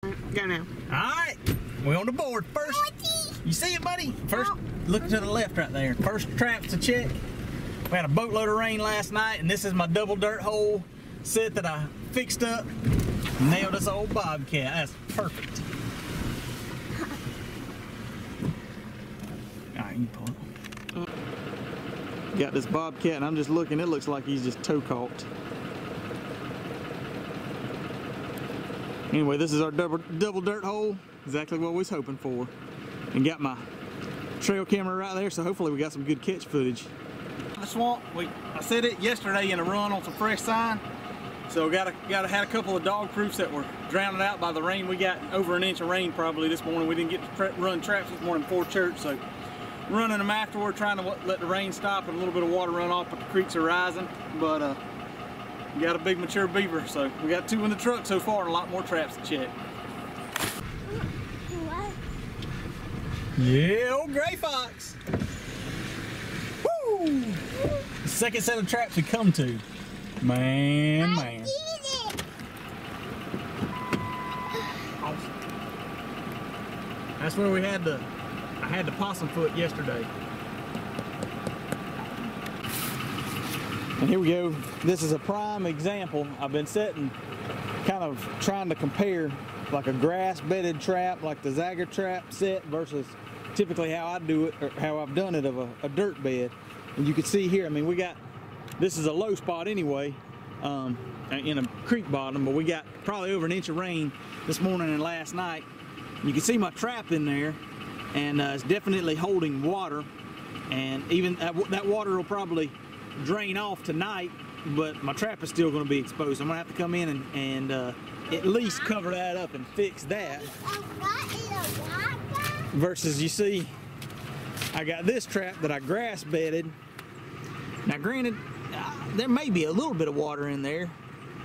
Go now. Alright, we're on the board. First, you see it, buddy? First, look to the left right there. First traps to check. We had a boatload of rain last night, and this is my double dirt hole set that I fixed up. Nailed this old bobcat. That's perfect. Alright, you pull it. Got this bobcat, and I'm just looking. It looks like he's just toe caught. Anyway, this is our double dirt hole, exactly what we was hoping for. And got my trail camera right there, so hopefully we got some good catch footage. The swamp, I set it yesterday in a run on some fresh sign. So had a couple of dog proofs that were drowned out by the rain. We got over an inch of rain probably this morning. We didn't get to run traps this morning before church, so running them afterward, trying to let the rain stop and a little bit of water run off, but the creeks are rising. But we got a big mature beaver, so we got 2 in the truck so far and a lot more traps to check. Yeah, old gray fox. Woo! Second set of traps we come to. Man. Awesome. That's where I had the possum foot yesterday. And here we go. This is a prime example. I've been setting, kind of trying to compare like a grass bedded trap, like the Zagger trap set versus typically how I do it, or how I've done it of a dirt bed. And you can see here, I mean, this is a low spot anyway, in a creek bottom, but we got probably over an inch of rain this morning and last night. You can see my trap in there, and it's definitely holding water, and even that water will probably drain off tonight, but my trap is still going to be exposed. I'm going to have to come in and at least cover that up and fix that. Versus, you see, I got this trap that I grass bedded. Now granted, there may be a little bit of water in there.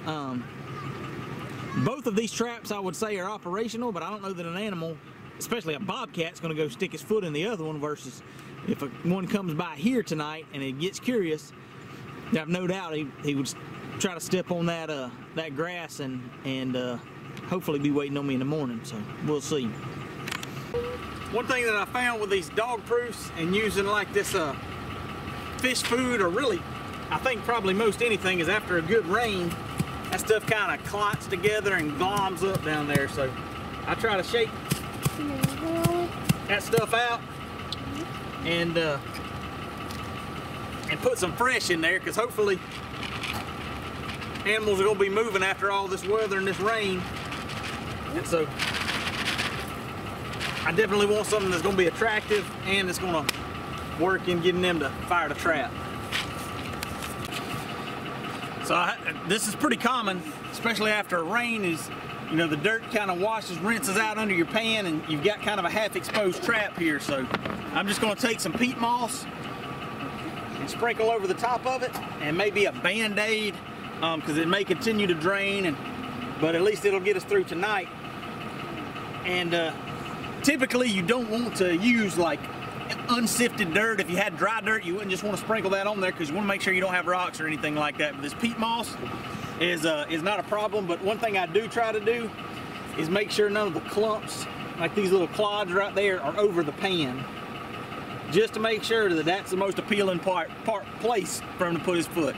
Both of these traps I would say are operational, but I don't know that an animal, especially a bobcat, is going to go stick his foot in the other one, versus if one comes by here tonight and it gets curious, I have no doubt he would try to step on that grass and hopefully be waiting on me in the morning, so we'll see. One thing that I found with these dog proofs and using like this fish food, or really I think probably most anything, is after a good rain, that stuff kind of clots together and gloms up down there. So I try to shake that stuff out and put some fresh in there, because hopefully animals are going to be moving after all this weather and this rain. And so I definitely want something that's going to be attractive and it's going to work in getting them to fire the trap. So this is pretty common, especially after a rain, is, you know, the dirt kind of rinses out under your pan, and you've got kind of a half exposed trap here. So I'm just going to take some peat moss and sprinkle over the top of it, and maybe a Band-Aid, because it may continue to drain, but at least it'll get us through tonight. And typically you don't want to use like unsifted dirt. If you had dry dirt, you wouldn't just want to sprinkle that on there, because you want to make sure you don't have rocks or anything like that. But this peat moss is not a problem. But one thing I do try to do is make sure none of the clumps, like these little clods right there, are over the pan, just to make sure that that's the most appealing place for him to put his foot.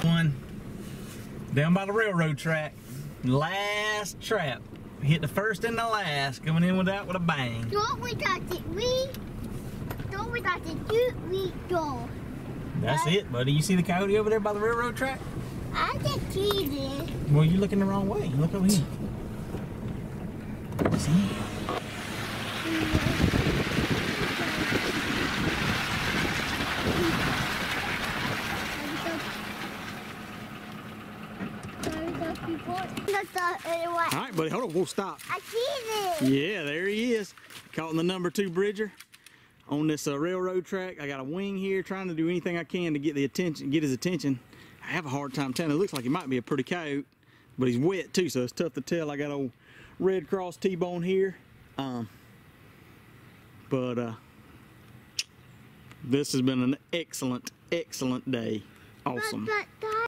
One down by the railroad track, last trap. Hit the first and the last, coming in with that with a bang. Don't we touch it? Don't we touch it? We go. That's it, buddy. You see the coyote over there by the railroad track? I can see this. Well, you're looking the wrong way. Look over here. See? All right, buddy, hold on, we'll stop. I see this. Yeah, there he is. Caught in the number 2 bridger on this railroad track. I got a wing here, trying to do anything I can to get his attention. I have a hard time telling. It looks like he might be a pretty coyote, but he's wet too, so it's tough to tell. I got old Red Cross T-bone here. This has been an excellent day. Awesome.